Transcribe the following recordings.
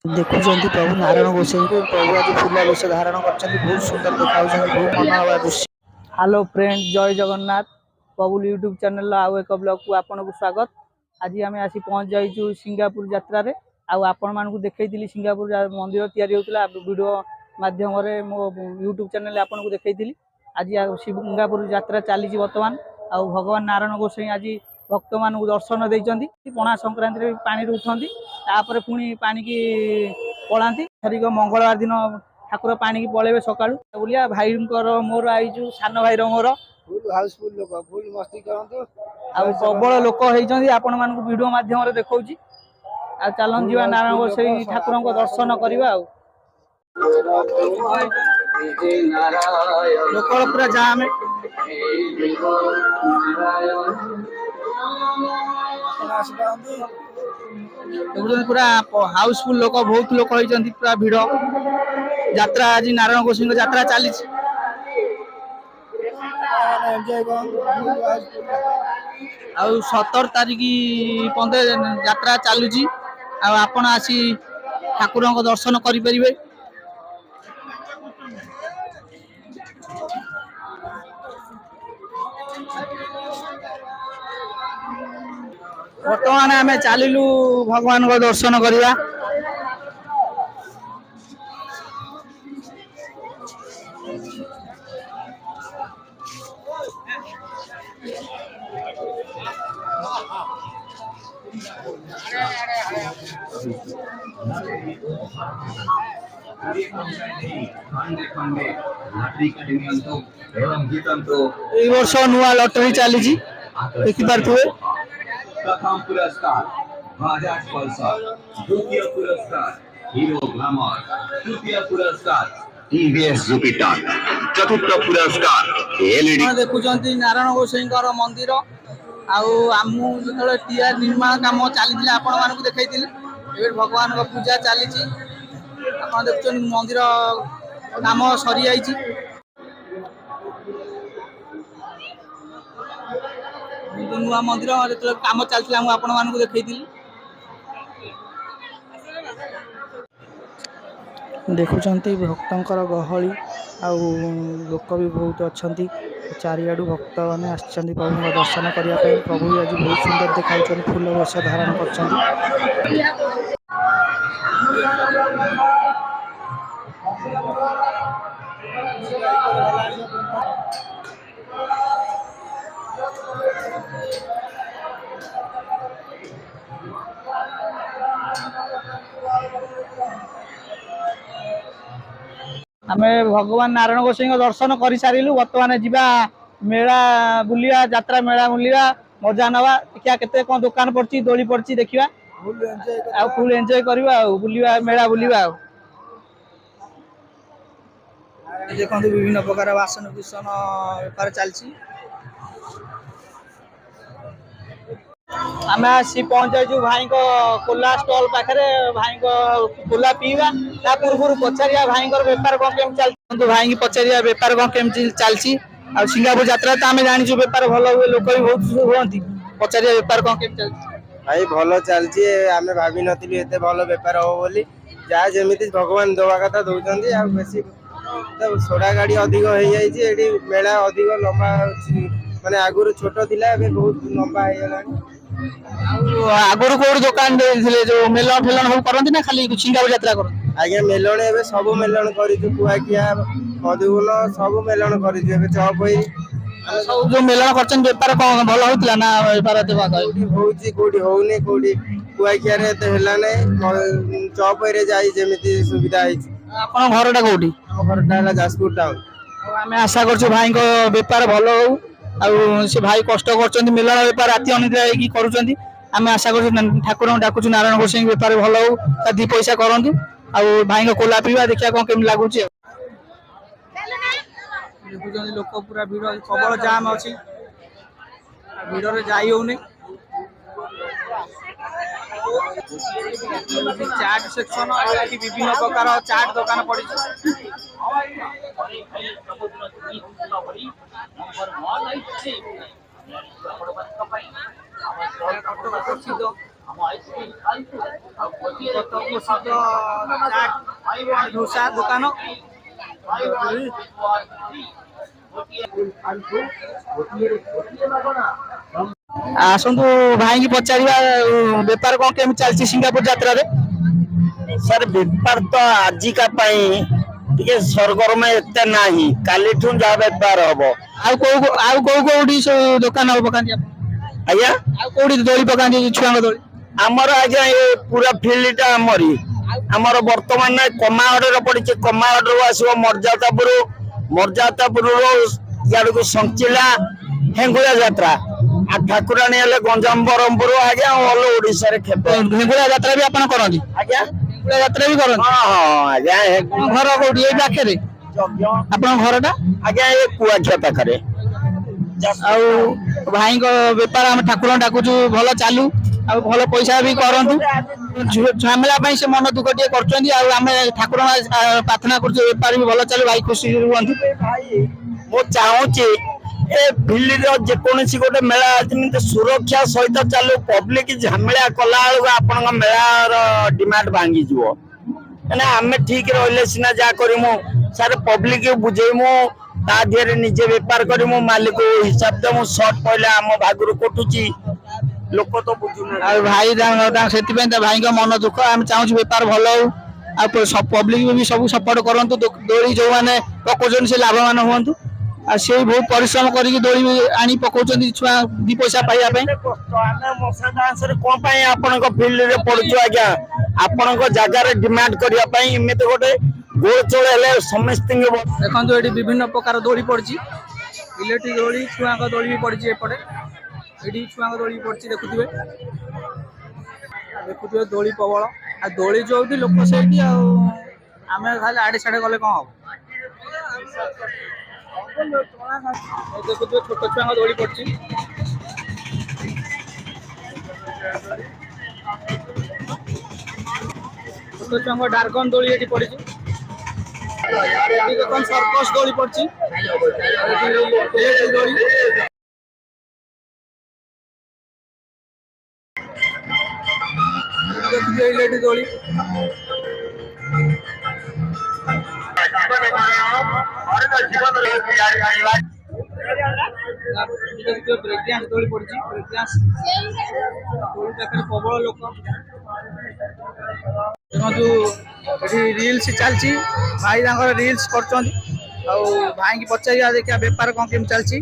देखुंत प्रभु नारायण गोसाई को प्रभु आज फूल वेश धारण कर बहुत सुंदर देखा बहुत मनोहर दृश्य। हेलो फ्रेंड, जय जगन्नाथ। प्रभु यूट्यूब चैनल आउ एक ब्लॉग को आपन को स्वागत। आज आम आसी पहुंच जाइए सिंगापुर यात्रा रे। आपण मानू देखी सिंगापुर मंदिर तैयारी होता वीडियो माध्यम मो यूट्यूब चैनल आपन को देखी। आज सिंगापुर यात्रा चली बर्तमान आउ भगवान नारायण गोसाई आज भक्त मान दर्शन देते। पणा संक्रांति पानी उठती तापर पुणी पानी की पलांती। थरिक मंगलवार दिन ठाकुर पानी की पलैबे सका बुलिया। भाई मोर आईचु सान भाई मोर फुल हाउसफुल लोक फुल मस्ती करंतु आ प्रबल लोक होइचंदी। आपण मानकु वीडियो माध्यम रे देखौची। आ चलन जीवा नारायण गोसाई ठाकुर को दर्शन करवा। लोक पूरा जाम पूरा हाउसफुल लोक बहुत लोक होइचंदी। पूरा भिड़ यात्रा आज नारायण गोसाई यात्रा चली। आ 17 तारिख पंदे यात्रा चलुची। आपण आसी ठाकुर को दर्शन करें। बर्तमान आम चलू भगवान को दर्शन करवा। वर्ष नुआ लॉटरी चली देखिपे। प्रथम पुरस्कार बजाज पल्सर, द्वितीय पुरस्कार हीरो ग्लैमर, तृतीय पुरस्कार टीवीएस जुपिटर, चतुर्थ पुरस्कार एलईडी। देखुंत नारायण गोसाई मंदिर आमु जो टीआर निर्माण काम चली आपण मानक देखी। भगवान का पूजा चली देखुं मंदिर काम सरी जाइए। नुआ मंदिर जो काम चलता आपण मानक देखी। देखुंत भक्तंकर गहली आउ लोक भी बहुत अच्छा। चारिआडू भक्त मैंने आसछन्ति प्रभु का दर्शन करने। प्रभु आज बहुत सुंदर देखा फूल वेश धारण कर। आमे भगवान नारायण गोसाई दर्शन कर सारू। बर्तमान जीवा मेला बुलिया, यात्रा मेला बुलिया, मजा नवा। देखिया केते कोन दुकान पड़ची, दोली पड़ची, देखिया फुल एंजॉय करवा बुलिया मेला बुलिया। देखो विभिन्न प्रकार बासन कुसन बेपार चलची। आम आसी पहुंच जाइए भाई को कोला स्टॉल पाखे। भाई को कोला पीवा ता पूर्व पचारिया भाई बेपार कौन केम चलती। भाई की पचारिया बेपार कौन केम चलती। आ सिंगापुर यात्रा तो आम जानी बेपार भल हुए, लोक भी बहुत हुआ। पचारिया बेपार कौन केम चलती। भाई भल चलती। आम भाभी नथिलु एते भल बेपार हो बोली। जहाँ जमिति भगवान दवा कथा दौरान आ बेसी तो सोडा गाड़ी अधिक हो जाए। मेला अधिक लंबा माने आगुरु छोट थिला बहुत लंबा हो गला। आगुरु कोड दुकान जो मेलन फेलन सब करती ना खाली सिंगापुर यात्रा कर। आज्ञा मेलन ए सब मेलन कर कुआखिया मधुबन सब मेलन कर चौपई सब जो मेलन कर बेपार कौन भल होता ना बेपार कौटी होनी कौटी कुआखिया चौपई जाई जमी सुविधा आपन घरटा कौटी। घरटा जाजपुर टाउन। आम आशा कर भाई को बेपार भल हो। से भाई कष्ट कर मेलन बेपार राति अनिद्रा कर। आम आशा कर ठाकुर डाकू नारायण गोसाई बेपार भल हो, दी पैसा करतु। भाई को कोला पीवा देखिया कौन केम लगुच। लोक पूरा भिड़ प्रबल जाम अच्छी। भिड़ जाई होनी। चाट सेक्शन विभिन्न प्रकार चाट दुकान पड़ी। ପ୍ରସିଦ୍ଧ ଚାଟ୍ ଦୋସା ଦୋକାନ। ଆସନ୍ତୁ ଭାଇକି ପଚାରିବା ବେପାର କଣ କେମିତି ଚାଲିଛି ସିଙ୍ଗାପୁର ଯାତ୍ରାରେ। ସାର୍ ବେପାର ତ ଆଜିକା ପାଇଁ ଟିକେ ସରଗରମ ଏତେ ନାହିଁ, କାଲିଠୁ ଯାହା ବେପାର ହବ। ଆଉ କୋଉଠି ସବୁ ଦୋକାନ ପକାନ୍ତି ଆପଣ? ଆଜ୍ଞା ଆଉ କୋଉଠି ଦୋଳି ପକାନ୍ତି ଛୁଆଙ୍କ ଦୋଳି? ଆମର ଆଜ୍ଞା ଏ ପୁରା ଫିଲ୍ଡଟା ଆମରି। ଆମର ବର୍ତ୍ତମାନ କମାଗଡରେ ପଡିଛି, କମାଗଡରୁ ଆସିବ ମର୍ଯାଦାପୁର, ମର୍ଯାଦାପୁରରୁ ଇଆଡକୁ ସଞ୍ଚିଲା ହେଙ୍ଗୁଳା ଯାତ୍ରା, ଆଉ ଠାକୁରାଣୀ ହେଲେ ଗଞ୍ଜାମ ବ୍ରହ୍ମପୁର ଆଜ୍ଞା ଅଲ ଓଡିଶାରେ ଖେପ। ହେଙ୍ଗୁଳା ଯାତ୍ରା ବି ଆପଣ କରନ୍ତି? ଆଜ୍ଞା ହେଙ୍ଗୁଳା ଯାତ୍ରା ବି କରନ୍ତି? ହଁ ଆଜ୍ଞା। ଆପଣଙ୍କ ଘର କୋଉଠି ଏଇ ପାଖରେ? ଆପଣଙ୍କ ଘରଟା? ଆଜ୍ଞା ଏ କୁଆଖିଆ ପାଖରେ। ଆଉ ଭାଇଙ୍କ ବେପାର ଆମେ ଠାକୁରଙ୍କୁ ଡାକୁଛୁ ଭଲ ଚାଲୁ, ଆଉ ଭଲ ପଇସା ବି କରନ୍ତୁ। ଝାମେଲା ପାଇଁ ସେ ମନ ଦୁଃଖ ଟିକେ କରୁଛନ୍ତି, ଆଉ ଆମେ ଠାକୁରଙ୍କ ପ୍ରାର୍ଥନା କରୁଛୁ ବେପାର ବି ଭଲ ଚାଲୁ, ଭାଇ ଖୁସି ରୁହନ୍ତୁ। ମୁଁ ଚାହୁଁଛି ଏ ଫିଲ୍ଡର ଯେକୌଣସି ଗୋଟେ ମେଳା ଯେମିତି ସୁରକ୍ଷା ସହିତ ଚାଲୁ, ପବ୍ଲିକ ଝାମେଲା କଲା ବେଳକୁ ଆପଣଙ୍କ ମେଳାର ଡିମାଣ୍ଡ ଭାଙ୍ଗିଯିବ। କାହିଁକିନା ଆମେ ଠିକ ରହିଲେ ସିନା ଯାହା କରିମୁ ସାର୍, ପବ୍ଲିକ ବୁଝେଇମୁ, ତା ଦେହରେ ନିଜେ ବେପାର କରିମୁ, ମାଲିକ ହିସାବ ଦେମୁ, ସର୍ଟ ପଇଲେ ଆମ ଭାଗରୁ କଟୁଛି, ଲୋକ ତ ବୁଝୁନାହାନ୍ତି। ଆଉ ଭାଇ ସେଥିପାଇଁ ତା ଭାଇଙ୍କ ମନ ଦୁଃଖ, ଆମେ ଚାହୁଁଛୁ ବେପାର ଭଲ ହଉ, ଆଉ ପବ୍ଲିକ ବି ସବୁ ସପୋର୍ଟ କରନ୍ତୁ। ଦୋଳି ଯୋଉମାନେ ପକଉଛନ୍ତି ସେ ଲାଭବାନ ହୁଅନ୍ତୁ, ଆଉ ସେ ବହୁତ ପରିଶ୍ରମ କରିକି ଦୋଳି ଆଣି ପକଉଛନ୍ତି ଛୁଆ ଦି ପଇସା ପାଇବା ପାଇଁ। ଆମେ ମଶା ଡାନ୍ସରେ କଣ ପାଇଁ ଆପଣଙ୍କ ଫିଲ୍ଡରେ ପଡୁଛୁ ଆଜ୍ଞା? ଆପଣଙ୍କ ଜାଗାରେ ଡିମାଣ୍ଡ କରିବା ପାଇଁ ଏମିତି ଗୋଟେ ଗୋଳଚୋଳ ହେଲେ ସମସ୍ତଙ୍କୁ। ଦେଖନ୍ତୁ ଏଠି ବିଭିନ୍ନ ପ୍ରକାର ଦୋଳି ପଡିଛି, ଇଲେକ୍ଟ୍ରିକ ଦୋଳି, ଛୁଆଙ୍କ ଦୋଳି ବି ପଡିଛି ଏପଟେ। ଏଠି ଛୁଆଙ୍କ ଦୋଳି ପଡିଛି ଦେଖୁଥିବେ ଦୋଳି ପ୍ରବଳ, ଆଉ ଦୋଳି ଯୋଉଠି ଲୋକ ସେଇଠି, ଆଉ ଆମେ ଖାଲି ଆଡେ ସାଡେ ଗଲେ କଣ ହବ? ଦେଖୁଥିବେ ଛୋଟ ଛୁଆଙ୍କ ଦୋଳି ପଡିଛି। ଛୋଟ ଛୁଆଙ୍କ ଡାର୍ଗନ ଦୋଳି ଏଠି ପଡିଛି। ଦେଖନ୍ତୁ ସର୍କସ ଦୋଳି ପଡିଛି, ଦୋଳି ଦେଖୁଥିବେ ଦୋଳି। ବ୍ରେକ୍ ଦୋଳି ପଡିଛି, ଦୋଳି ପାଖରେ ପ୍ରବଳ ଲୋକ। ଦେଖନ୍ତୁ ଏଠି ରିଲ୍ସ ଚାଲିଛି, ଭାଇ ତାଙ୍କର ରିଲ୍ସ କରୁଛନ୍ତି, ଆଉ ଭାଇକି ପଚାରିବା ଦେଖିବା ବେପାର କଣ କେମିତି ଚାଲିଛି।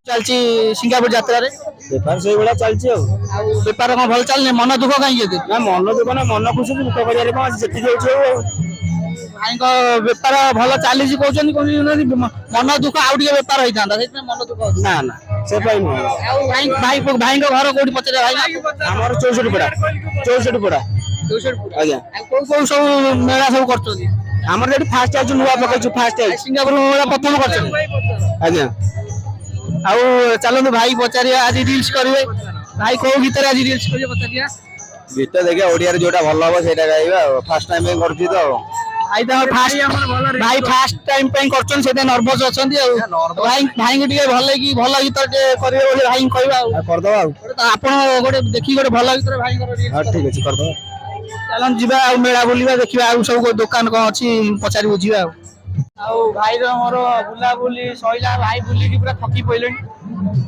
ଚାଲିଛି ସିଙ୍ଗାପୁର ଯାତ୍ରାରେ ବେପାର ସେଇଭଳିଆ ଚାଲିଛି ଆଉ। ଆଉ ବେପାର କଣ ଭଲ ଚାଲିନି? ମନ ଦୁଃଖ କାହିଁକି ଏତେ? ନା ମନ ଦୁଃଖ ନା, ମନ ଖୁସି ଦୁଃଖ କରିବାରେ କଣ ଅଛି, ଯେତିକି ହଉଛି ଆଉ। ଭାଇଙ୍କ ବେପାର ଭଲ ଚାଲିଛି କହୁଛନ୍ତି, ମନ ଦୁଃଖ ଆଉ ଟିକେ ବେପାର ହେଇଥାନ୍ତା, ସେଥିପାଇଁ ମନ ଦୁଃଖ ଅଛି। ନା ନା ସେ ପାଇଁ ନୁହଁ। ଆଉ ଭାଇଙ୍କ ଘର କୋଉଠି ପଚାରିବା? ଭାଇ ଆମର 64 ପଡା, 64 ପଡା ଆଜ୍ଞା। କୋଉ କୋଉ ସବୁ ମେଳା ସବୁ କରୁଛନ୍ତି? ଆମର ଏଠି ଫାଷ୍ଟ ଆଇଛୁ, ନୂଆ ପକେଇଛୁ, ଫାଷ୍ଟ ଆଇଛୁ ସିଙ୍ଗାପୁର ମେଳା ପ୍ରଥମ କରୁଛନ୍ତି ଆଜ୍ଞା। ଆଉ ଚାଲନ୍ତୁ ଭାଇ ପଚାରିବା, ଆଜି ରିଲ୍ସ କରିବେ ଭାଇ, କୋଉ ଗୀତରେ ଆଜି ରିଲ୍ସ କରିବେ ପଚାରିବା। ଗୀତ ଦେଖିବା ଓଡିଆରେ ଯୋଉଟା ଭଲ ହବ ସେଇଟା ଗାଇବା ଆଉ, ଫାଷ୍ଟ ଟାଇମ ପାଇଁ କରୁଛି ତ ଆଉ। ଭାଇ ଫାଷ୍ଟ ଟାଇମ ପାଇଁ କରୁଛନ୍ତି, ସେଥିପାଇଁ ନର୍ଭସ ଅଛନ୍ତି ଆଉ। ଭାଇଙ୍କୁ ଟିକେ ଭଲ ଗୀତ ଟିକେ କରିବେ ବୋଲି ଭାଇଙ୍କୁ କହିବା ଆଉ। କରିଦବା ଆଉ। ଆପଣ ଗୋଟେ ଦେଖିକି ଗୋଟେ ଭଲ ଗୀତରେ ଭାଇଙ୍କର ଠିକ ଅଛି କରିଦବା। ଚାଲନ୍ତୁ ଯିବା ଆଉ ମେଳା ବୁଲିବା, ଦେଖିବା ଆଉ ସବୁ ଦୋକାନ କଣ ଅଛି ପଚାରି ବୁଝିବା ଆଉ। ଆଉ ଭାଇର ମୋର ବୁଲାବୁଲି ସଇଲା, ଭାଇ ବୁଲିକି ପୁରା ଥକି ପଇଲେଣି।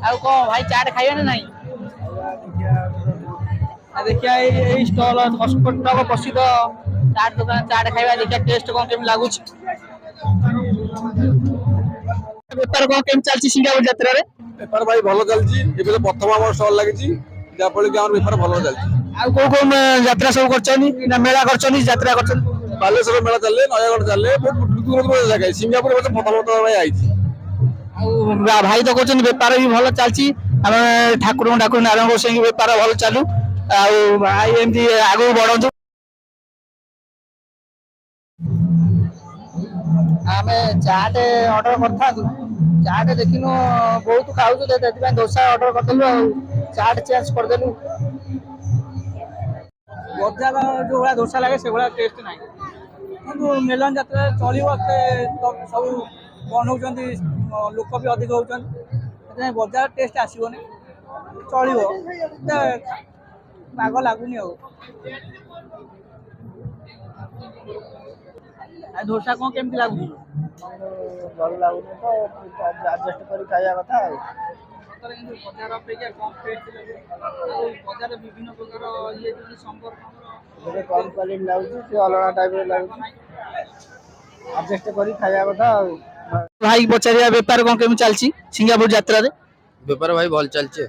ଆଉ କଣ ଭାଇ ଚାଟ ଖାଇବେ ନା ନାଇଁ? ଦେଖିବା ଏଇ ଷ୍ଟଲ କଟକ ପ୍ରସିଦ୍ଧ ଚାଟ ଦୋକାନ, ଚାଟ ଖାଇବା, ଦେଖିବା ଟେଷ୍ଟ କଣ କେମିତି ଲାଗୁଛି। ବେପାର କଣ କେମିତି ଚାଲିଛି ସିଙ୍ଗାପୁର ଯାତ୍ରାରେ? ବେପାର ଭାଇ ଭଲ ଚାଲିଛି, ଏବେ ତ ପ୍ରଥମ ଆମର ଷ୍ଟଲ ଲାଗିଛି, ଯାହାଫଳରେ କି ଆମର ବେପାର ଭଲ ଚାଲିଛି। ଆଉ କୋଉ କୋଉ ଯାତ୍ରା ସବୁ କରିଛନ୍ତି ନା ମେଳା କରିଛନ୍ତି, ଯାତ୍ରା କରିଛନ୍ତି? ବାଲେଶ୍ୱର ମେଳା ଚାଲେ, ନୟାଗଡ଼ ଚାଲେ, ବହୁତ ଜାଗା। ସିଙ୍ଗାପୁର ପ୍ରଥମ ଭାଇ ଆଇଛି। ଆଉ ଭାଇ ତ କହୁଛନ୍ତି ବେପାର ବି ଭଲ ଚାଲିଛି, ଆମେ ଠାକୁରଙ୍କୁ ଡାକୁ ନାରାୟଣ ଗୋସାଇଁକି ବେପାର ଭଲ ଚାଲୁ, ଆଉ ଭାଇ ଏମିତି ଆଗକୁ ବଢନ୍ତୁ। ଆମେ ଚାଟ ଅର୍ଡର କରିଥାନ୍ତୁ, ଚାଟ ଦେଖିନୁ ବହୁତ ଖାଉଛୁ, ସେଥିପାଇଁ ଦୋସା ଅର୍ଡର କରିଦେଲୁ, ଆଉ ଚାଟ ଚେଞ୍ଜ କରିଦେଲୁ। ବଜାର ଯୋଉ ଭଳିଆ ଦୋସା ଲାଗେ ସେଭଳିଆ ଟେଷ୍ଟ ନାହିଁ, କିନ୍ତୁ ମେଲନ ଯାତ୍ରାରେ ଚଳିବ। ସବୁ ବନଉଛନ୍ତି, ଲୋକ ବି ଅଧିକ ହଉଛନ୍ତି, ସେଥିପାଇଁ ବଜାର ଟେଷ୍ଟ ଆସିବନି, ଚଳିବ, ଏତେ ବାଗ ଲାଗୁନି ଆଉ। ଆଉ ଦୋସା କଣ କେମିତି ଲାଗୁଛି? ଭଲ ଲାଗୁନି ତ, ଆଡଜଷ୍ଟ କରି ଖାଇବା କଥା ଆଉ। ବଜାର ଅପେକ୍ଷା କମ୍ ଟେଷ୍ଟ ଲାଗୁଛି। ଆଉ ବଜାରରେ ବିଭିନ୍ନ ପ୍ରକାର ଇଏ ଯେମିତି ସମ୍ବର ଗୋଟେ କମ୍ କ୍ୱାଲିଟି ଲାଗୁଛି, ସେ ଅଲଗା ଟାଇପ୍ର ଲାଗୁଛି, ଆଡଜଷ୍ଟ କରି ଖାଇବା କଥା ଆଉ। ଭାଇ ପଚାରିବା ବେପାର କଣ କେମିତି ଚାଲିଛି ସିଙ୍ଗାପୁର ଯାତ୍ରାରେ? ବେପାର ଭାଇ ଭଲ ଚାଲିଛି।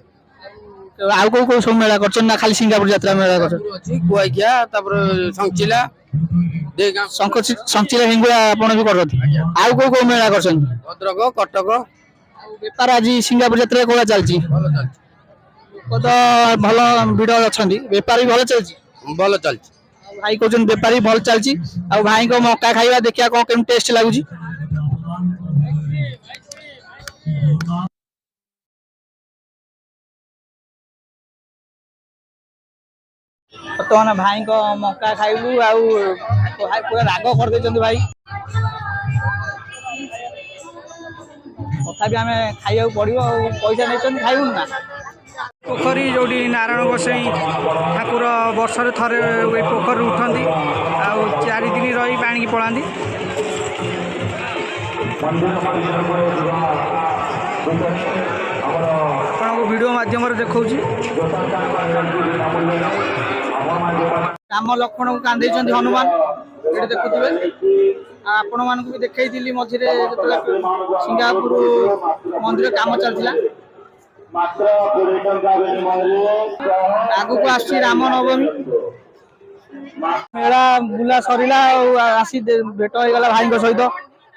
ଆଉ କୋଉ କୋଉ ସବୁ ମେଳା କରୁଛନ୍ତି ନା ଖାଲି ସିଙ୍ଗାପୁର ଯାତ୍ରା ମେଳା କରୁଛନ୍ତି? ଅଛି କୁଆଖିଆ, ତାପରେ ସଂଚିଲା, ସଞ୍ଚିଲା ହିଙ୍ଗୁଳା ଆପଣ ବି କରୁଛନ୍ତି। ଆଉ କୋଉ କୋଉ ମେଳା କରୁଛନ୍ତି? ଭଦ୍ରକ, କଟକ। ଆଉ ବେପାର ଆଜି ସିଙ୍ଗାପୁର ଯାତ୍ରାରେ କୋଉଭଳିଆ ଚାଲିଛି? ଭଲ ଚାଲିଛି। ଲୋକ ତ ଭଲ ଭିଡ଼ ଅଛନ୍ତି, ବେପାର ବି ଭଲ ଚାଲିଛି। ଭଲ ଚାଲିଛି। ଆଉ ଭାଇ କହୁଛନ୍ତି ବେପାର ବି ଭଲ ଚାଲିଛି। ଆଉ ଭାଇଙ୍କ ମକା ଖାଇବା ଦେଖିବା କଣ କେମିତି ଟେଷ୍ଟ ଲାଗୁଛି। ବର୍ତ୍ତମାନ ଭାଇଙ୍କ ମକା ଖାଇବୁ, ଆଉ ଭାଇ ପୁରା ରାଗ କରିଦେଇଛନ୍ତି ଭାଇ। ତଥାପି ଆମେ ଖାଇବାକୁ ପଡ଼ିବ, ଆଉ ପଇସା ନେଇଛନ୍ତି ଖାଇବୁନି ନା। ପୋଖରୀ ଯୋଉଠି ନାରାୟଣ ଗୋସାଇଁ ଠାକୁର ବର୍ଷରେ ଥରେ ଏଇ ପୋଖରୀରୁ ଉଠନ୍ତି, ଆଉ 4 ଦିନ ରହି ପାଣିକି ପଳାନ୍ତି। ଆପଣଙ୍କୁ ଭିଡ଼ିଓ ମାଧ୍ୟମରେ ଦେଖାଉଛି। ରାମ ଲକ୍ଷ୍ମଣଙ୍କୁ କାନ୍ଦେଇଛନ୍ତି ହନୁମାନ, ଏଠି ଦେଖୁଥିବେ। ଆଉ ଆପଣମାନଙ୍କୁ ବି ଦେଖେଇଥିଲି ମଝିରେ ଯେତେବେଳେ ସିଙ୍ଗାପୁର ମନ୍ଦିର କାମ ଚାଲିଥିଲା। ଆଗକୁ ଆସୁଛି ରାମ ନବମୀ, ମେଳା ବୁଲା ସରିଲା, ଆଉ ଆସି ଭେଟ ହେଇଗଲା ଭାଇଙ୍କ ସହିତ।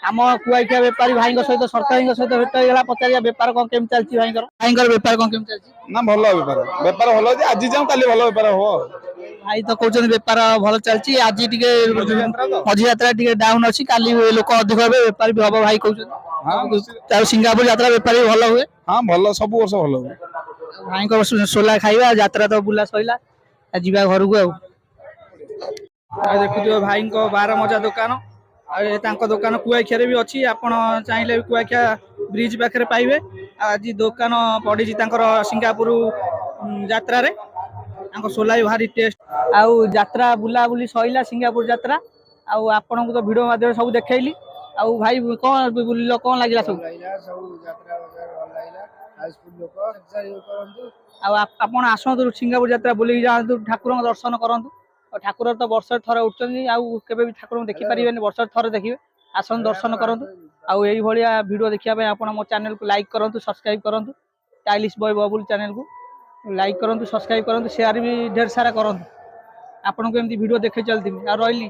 ଆମ କୁଆଖିଆ ବେପାରୀ ଭାଇଙ୍କ ସହିତ ସରକାରୀଙ୍କ ସହିତ ଭେଟ ହେଇଗଲା। ପଚାରିବା ବେପାର କଣ କେମିତି ଚାଲିଛି ଭାଇଙ୍କର ବେପାର କଣ କେମିତି ଚାଲିଛି? ନା ଭଲ ବେପାର ଭଲ ଅଛି, ଆଜି ଯାଉ କାଲି ଭଲ ବେପାର ହବ। ଭାଇ ତ କହୁଛନ୍ତି ବେପାର ଭଲ ଚାଲିଛି, ଆଜି ଟିକେ ମଝି ଯାତ୍ରା ଟିକେ ଡାଉନ ଅଛି, କାଲି ଲୋକ ଅଧିକ ହେବେ, ବେପାର ବି ହବ ଭାଇ କହୁଛନ୍ତି। ଆଉ ସିଙ୍ଗାପୁର ଯାତ୍ରା ବେପାର ବି ଭଲ ହୁଏ। ହଁ ଭଲ, ସବୁ ବର୍ଷ ଭଲ ହୁଏ। ଭାଇଙ୍କ ସୋଲା ଖାଇବା, ଯାତ୍ରା ତ ବୁଲା ସଇଲା, ଯିବା ଘରକୁ ଆଉ। ଦେଖୁଥିବ ଭାଇଙ୍କ ବାରମଜା ଦୋକାନ, ଆଉ ତାଙ୍କ ଦୋକାନ କୁଆଖିଆରେ ବି ଅଛି। ଆପଣ ଚାହିଁଲେ ବି କୁଆଖିଆ ବ୍ରିଜ ପାଖରେ ପାଇବେ। ଆଉ ଆଜି ଦୋକାନ ପଡ଼ିଛି ତାଙ୍କର ସିଙ୍ଗାପୁର ଯାତ୍ରାରେ। ତାଙ୍କ ସୋଲା ବି ଭାରି ଟେଷ୍ଟ। ଆଉ ଯାତ୍ରା ବୁଲାବୁଲି ସଇଲା ସିଙ୍ଗାପୁର ଯାତ୍ରା, ଆଉ ଆପଣଙ୍କୁ ତ ଭିଡ଼ିଓ ମାଧ୍ୟମରେ ସବୁ ଦେଖେଇଲି। ଆଉ ଭାଇ କଣ ବୁଲିଲ, କଣ ଲାଗିଲା ସବୁ? ଆଉ ଆପଣ ଆସନ୍ତୁ ସିଙ୍ଗାପୁର ଯାତ୍ରା ବୁଲିକି ଯାଆନ୍ତୁ, ଠାକୁରଙ୍କ ଦର୍ଶନ କରନ୍ତୁ। ଆଉ ଠାକୁର ତ ବର୍ଷରେ ଥରେ ଉଠୁଛନ୍ତି, ଆଉ କେବେ ବି ଠାକୁରଙ୍କୁ ଦେଖିପାରିବେନି, ବର୍ଷରେ ଥରେ ଦେଖିବେ। ଆସନ୍ତୁ ଦର୍ଶନ କରନ୍ତୁ। ଆଉ ଏଇଭଳିଆ ଭିଡ଼ିଓ ଦେଖିବା ପାଇଁ ଆପଣ ମୋ ଚ୍ୟାନେଲକୁ ଲାଇକ୍ କରନ୍ତୁ, ସବସ୍କ୍ରାଇବ୍ କରନ୍ତୁ। ଷ୍ଟାଇଲିଶ ବୟ ବବୁଲ ଚ୍ୟାନେଲକୁ ଲାଇକ୍ କରନ୍ତୁ, ସବସ୍କ୍ରାଇବ୍ କରନ୍ତୁ, ସେୟାର ବି ଢେର ସାରା କରନ୍ତୁ। ଆପଣଙ୍କୁ ଏମିତି ଭିଡ଼ିଓ ଦେଖେଇ ଚାଲିଥିବି। ଆଉ ରହିଲି।